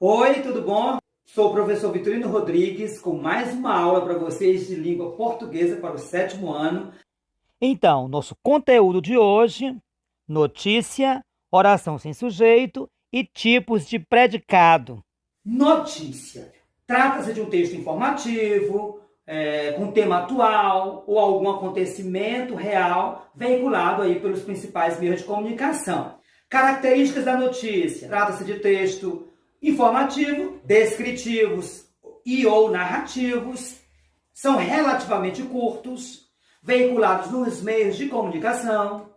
Oi, tudo bom? Sou o professor Vitorino Rodrigues com mais uma aula para vocês de língua portuguesa para o 7º ano. Então, nosso conteúdo de hoje: notícia, oração sem sujeito e tipos de predicado. Notícia. Trata-se de um texto informativo, com tema atual ou algum acontecimento real veiculado aí pelos principais meios de comunicação. Características da notícia. Trata-se de texto informativo, descritivos e ou narrativos, são relativamente curtos, veiculados nos meios de comunicação,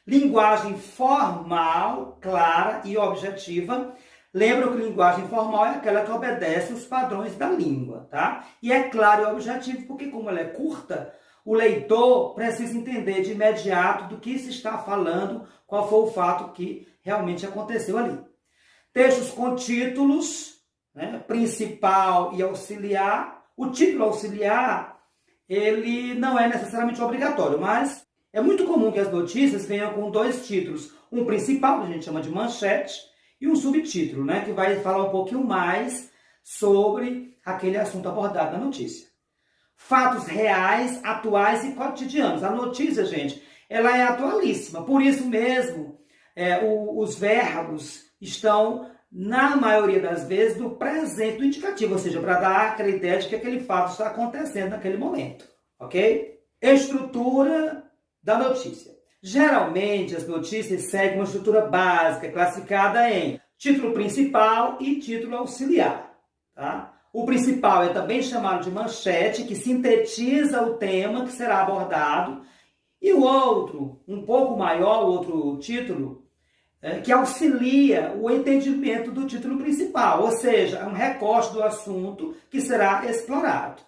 linguagem formal, clara e objetiva. Lembram que linguagem formal é aquela que obedece os padrões da língua, tá? E é claro e objetivo porque, como ela é curta, o leitor precisa entender de imediato do que se está falando, qual foi o fato que realmente aconteceu ali. Textos com títulos, principal e auxiliar. O título auxiliar, ele não é necessariamente obrigatório, mas é muito comum que as notícias venham com dois títulos. Um principal, que a gente chama de manchete, e um subtítulo, que vai falar um pouquinho mais sobre aquele assunto abordado na notícia. Fatos reais, atuais e cotidianos. A notícia, gente, ela é atualíssima. Por isso mesmo, os verbos estão, na maioria das vezes, do presente do indicativo, ou seja, para dar aquela ideia de que aquele fato está acontecendo naquele momento, ok? Estrutura da notícia. Geralmente, as notícias seguem uma estrutura básica, classificada em título principal e título auxiliar, tá? O principal é também chamado de manchete, que sintetiza o tema que será abordado, e o outro, um pouco maior, o outro título, que auxilia o entendimento do título principal, ou seja, é um recorte do assunto que será explorado.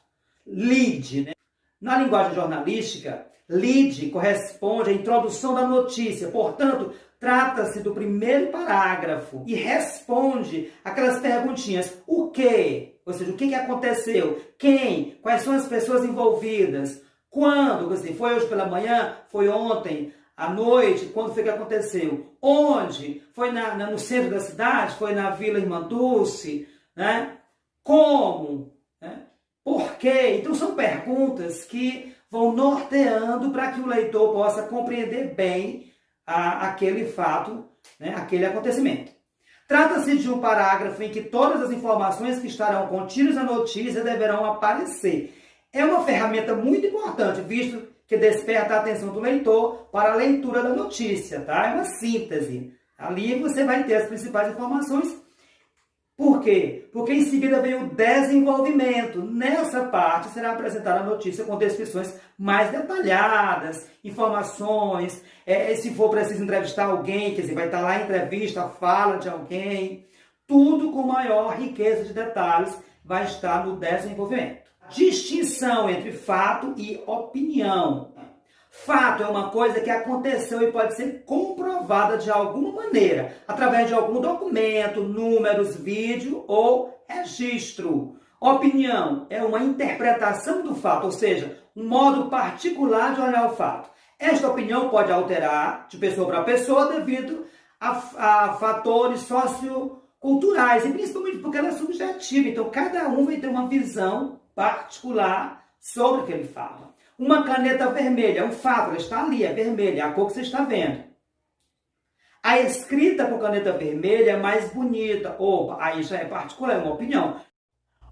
Lead. Na linguagem jornalística, lead corresponde à introdução da notícia, portanto, trata-se do primeiro parágrafo e responde aquelas perguntinhas: o quê? Ou seja, o que aconteceu? Quem? Quais são as pessoas envolvidas? Quando? Foi hoje pela manhã? Foi ontem? À noite? Quando foi que aconteceu? Onde? Foi no centro da cidade? Foi na Vila Irmã Dulce? Como? Por quê? Então são perguntas que vão norteando para que o leitor possa compreender bem aquele fato, aquele acontecimento. Trata-se de um parágrafo em que todas as informações que estarão contidas na notícia deverão aparecer. É uma ferramenta muito importante, visto que desperta a atenção do leitor para a leitura da notícia, tá? É uma síntese. Ali você vai ter as principais informações. Por quê? Porque em seguida vem o desenvolvimento. Nessa parte será apresentada a notícia com descrições mais detalhadas, informações, se for preciso entrevistar alguém, quer dizer, vai estar lá a entrevista, a fala de alguém, tudo com maior riqueza de detalhes vai estar no desenvolvimento. Distinção entre fato e opinião. Fato é uma coisa que aconteceu e pode ser comprovada de alguma maneira, através de algum documento, números, vídeo ou registro. Opinião é uma interpretação do fato, ou seja, um modo particular de olhar o fato. Esta opinião pode alterar de pessoa para pessoa devido a fatores socioculturais, e principalmente porque ela é subjetiva. Então, cada um vai ter uma visão particular sobre aquele fato. Uma caneta vermelha é um fato, ela está ali, é vermelha, é a cor que você está vendo. A escrita com caneta vermelha é mais bonita. Opa, aí já é particular, é uma opinião.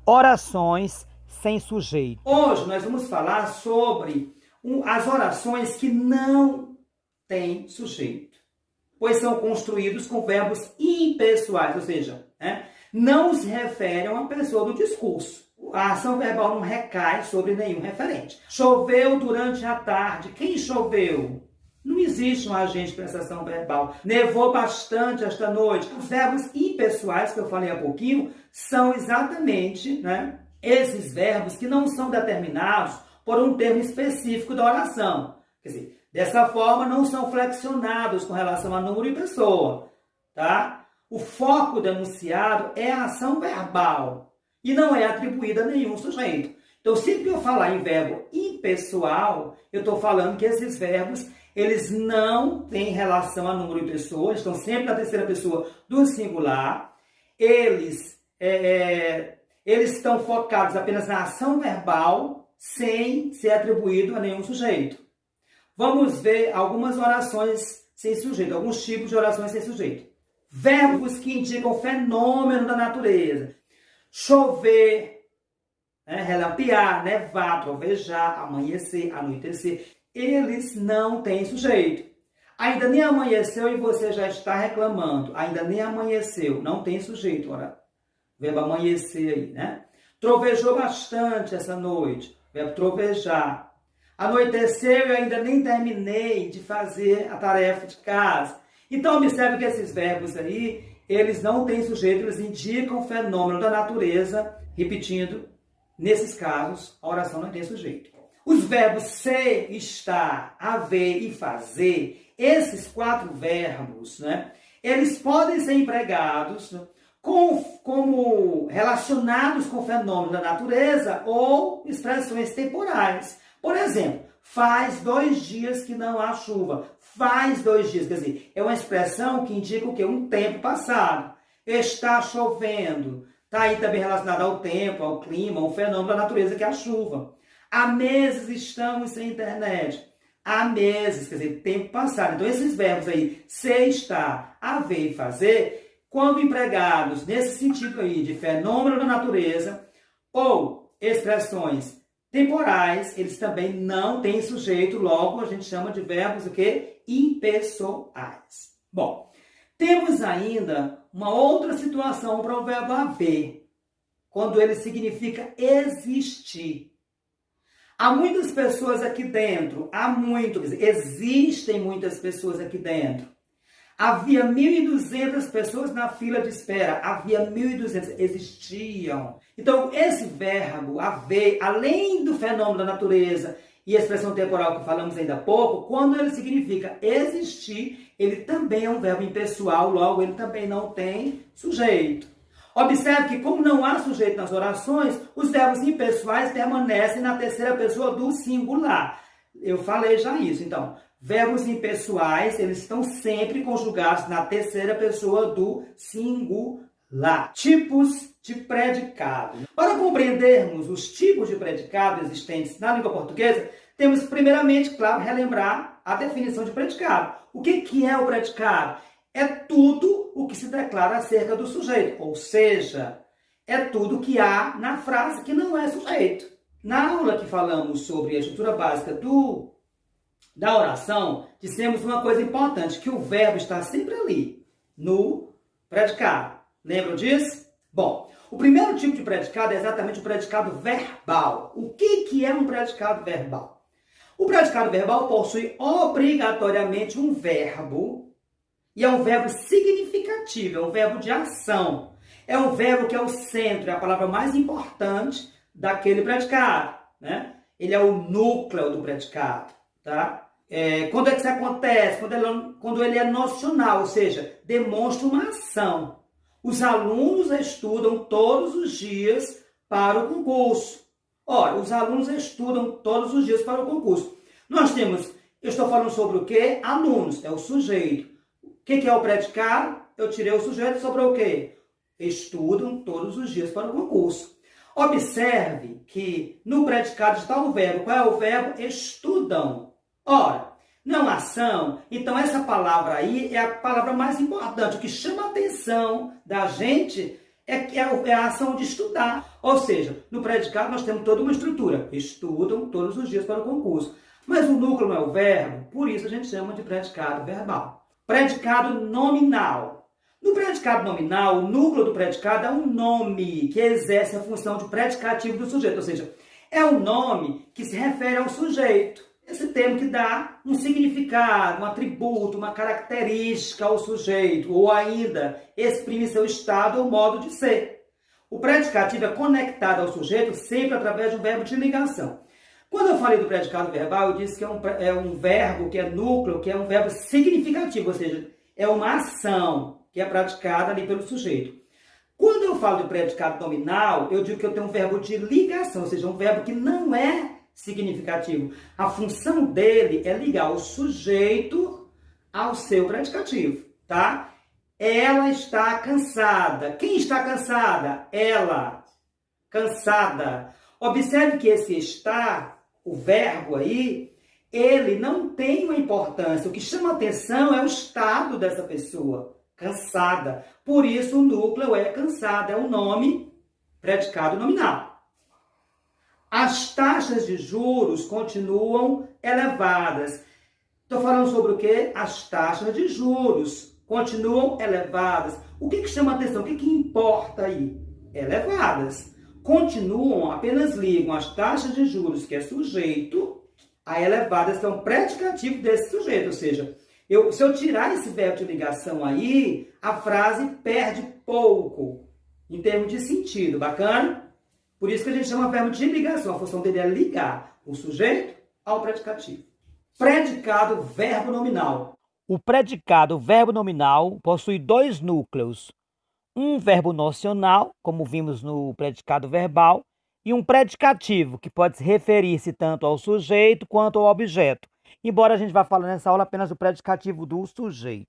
Orações sem sujeito. Hoje nós vamos falar sobre as orações que não têm sujeito, pois são construídos com verbos impessoais, ou seja, não se referem a uma pessoa do discurso. A ação verbal não recai sobre nenhum referente. Choveu durante a tarde. Quem choveu? Não existe um agente para essa ação verbal. Nevou bastante esta noite. Os verbos impessoais, que eu falei há pouquinho, são exatamente esses verbos que não são determinados por um termo específico da oração. Quer dizer, dessa forma, não são flexionados com relação a número e pessoa. Tá? O foco do enunciado é a ação verbal e não é atribuída a nenhum sujeito. Então, sempre que eu falar em verbo impessoal, eu estou falando que esses verbos, eles não têm relação a número e pessoa, estão sempre na terceira pessoa do singular. eles estão focados apenas na ação verbal, sem ser atribuído a nenhum sujeito. Vamos ver algumas orações sem sujeito, alguns tipos de orações sem sujeito. Verbos que indicam fenômeno da natureza. Chover, relampear, nevar, trovejar, amanhecer, anoitecer. Eles não têm sujeito. Ainda nem amanheceu e você já está reclamando. Ainda nem amanheceu, não tem sujeito. Ora, verbo amanhecer aí, né? Trovejou bastante essa noite. Verbo trovejar. Anoiteceu e ainda nem terminei de fazer a tarefa de casa. Então, observe que esses verbos aí, eles não têm sujeito, eles indicam o fenômeno da natureza. Repetindo, nesses casos, a oração não tem sujeito. Os verbos ser, estar, haver e fazer, esses 4 verbos, né, eles podem ser empregados, né, como relacionados com o fenômeno da natureza ou expressões temporais. Por exemplo, faz 2 dias que não há chuva. Faz 2 dias, quer dizer, é uma expressão que indica o quê? Um tempo passado. Está chovendo. Está aí também relacionado ao tempo, ao clima, ao fenômeno da natureza que é a chuva. Há meses estamos sem internet. Há meses, quer dizer, tempo passado. Então, esses verbos aí, ser, estar, haver e fazer, quando empregados nesse sentido aí de fenômeno da natureza ou expressões temporais, eles também não têm sujeito, logo a gente chama de verbos o quê? Impessoais. Bom, temos ainda uma outra situação para o verbo haver, quando ele significa existir. Há muitas pessoas aqui dentro, existem muitas pessoas aqui dentro. Havia 1.200 pessoas na fila de espera. Havia 1.200, existiam. Então, esse verbo, haver, além do fenômeno da natureza e a expressão temporal que falamos ainda há pouco, quando ele significa existir, ele também é um verbo impessoal, logo ele também não tem sujeito. Observe que, como não há sujeito nas orações, os verbos impessoais permanecem na terceira pessoa do singular. Eu falei já isso, então. Verbos impessoais, eles estão sempre conjugados na terceira pessoa do singular. Tipos de predicado. Para compreendermos os tipos de predicado existentes na língua portuguesa, temos primeiramente, claro, relembrar a definição de predicado. O que é o predicado? É tudo o que se declara acerca do sujeito, ou seja, é tudo que há na frase que não é sujeito. Na aula que falamos sobre a estrutura básica da oração, dissemos uma coisa importante, que o verbo está sempre ali, no predicado. Lembram disso? Bom, o primeiro tipo de predicado é exatamente o predicado verbal. O que é um predicado verbal? O predicado verbal possui obrigatoriamente um verbo, e é um verbo significativo, é um verbo de ação. É um verbo que é o centro, é a palavra mais importante daquele predicado, né? Ele é o núcleo do predicado, tá? Quando é que isso acontece? Quando ele é nocional, ou seja, demonstra uma ação. Os alunos estudam todos os dias para o concurso. Ora, os alunos estudam todos os dias para o concurso. Nós temos, eu estou falando sobre o quê? Alunos, é o sujeito. O que é o predicado? Eu tirei o sujeito sobre o quê? Estudam todos os dias para o concurso. Observe que no predicado está o verbo. Qual é o verbo? Estudam. Ora, não ação, então essa palavra aí é a palavra mais importante. O que chama a atenção da gente é a ação de estudar. Ou seja, no predicado nós temos toda uma estrutura. Estudam todos os dias para o concurso. Mas o núcleo não é o verbo, por isso a gente chama de predicado verbal. Predicado nominal. No predicado nominal, o núcleo do predicado é um nome que exerce a função de predicativo do sujeito. Ou seja, é um nome que se refere ao sujeito. Esse termo que dá um significado, um atributo, uma característica ao sujeito, ou ainda exprime seu estado ou modo de ser. O predicativo é conectado ao sujeito sempre através de um verbo de ligação. Quando eu falei do predicado verbal, eu disse que é um verbo que é núcleo, que é um verbo significativo, ou seja, é uma ação que é praticada ali pelo sujeito. Quando eu falo de predicado nominal, eu digo que eu tenho um verbo de ligação, ou seja, um verbo que não é significativo. A função dele é ligar o sujeito ao seu predicativo, tá? Ela está cansada. Quem está cansada? Ela. Cansada. Observe que esse está, o verbo aí, ele não tem uma importância. O que chama atenção é o estado dessa pessoa. Cansada. Por isso o núcleo é cansada. É o nome predicado nominal. As taxas de juros continuam elevadas. Estou falando sobre o quê? As taxas de juros continuam elevadas. O que chama atenção? O que importa aí? Elevadas. Continuam, apenas ligam as taxas de juros, que é sujeito, a elevadas, que é um predicativo desse sujeito. Ou seja, se eu tirar esse verbo de ligação aí, a frase perde pouco, em termos de sentido. Bacana? Por isso que a gente chama verbo de ligação. A função dele é ligar o sujeito ao predicativo. Predicado verbo nominal. O predicado verbo nominal possui dois núcleos. Um verbo nocional, como vimos no predicado verbal, e um predicativo, que pode referir-se tanto ao sujeito quanto ao objeto. Embora a gente vá falar nessa aula apenas do predicativo do sujeito.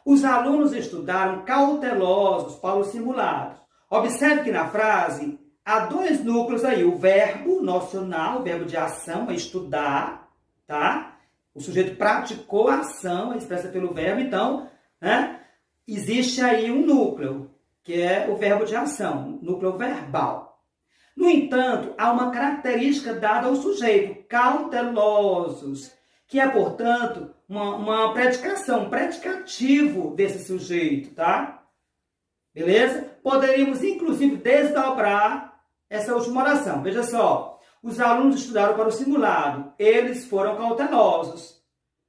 Os alunos estudaram cautelosos para os simulados. Observe que na frase há dois núcleos aí. O verbo nocional, o verbo de ação, é estudar, tá? O sujeito praticou a ação, é expressa pelo verbo, então, né? Existe aí um núcleo, que é o verbo de ação, núcleo verbal. No entanto, há uma característica dada ao sujeito, cautelosos, que é, portanto, uma predicação, um predicativo desse sujeito, tá? Beleza? Poderíamos, inclusive, desdobrar essa última oração. Veja só, os alunos estudaram para o simulado, eles foram cautelosos.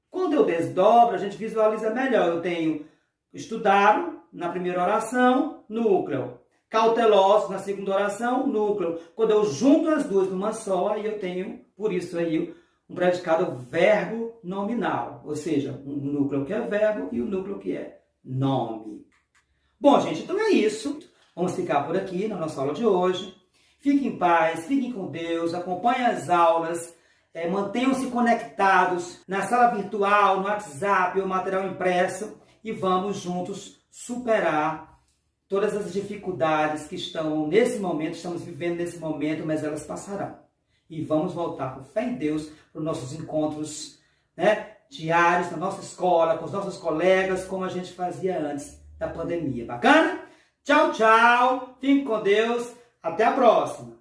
Quando eu desdobro, a gente visualiza melhor. Eu tenho estudaram na primeira oração, núcleo. Cautelosos na segunda oração, núcleo. Quando eu junto as duas numa só, aí eu tenho, por isso aí, um predicado verbo nominal. Ou seja, um núcleo que é verbo e um núcleo que é nome. Bom, gente, então é isso. Vamos ficar por aqui na nossa aula de hoje. Fiquem em paz, fiquem com Deus, acompanhem as aulas, mantenham-se conectados na sala virtual, no WhatsApp ou material impresso e vamos juntos superar todas as dificuldades que estão nesse momento, estamos vivendo nesse momento, mas elas passarão. E vamos voltar com fé em Deus para os nossos encontros, né, diários na nossa escola, com os nossos colegas, como a gente fazia antes da pandemia. Bacana? Tchau, tchau. Fique com Deus. Até a próxima.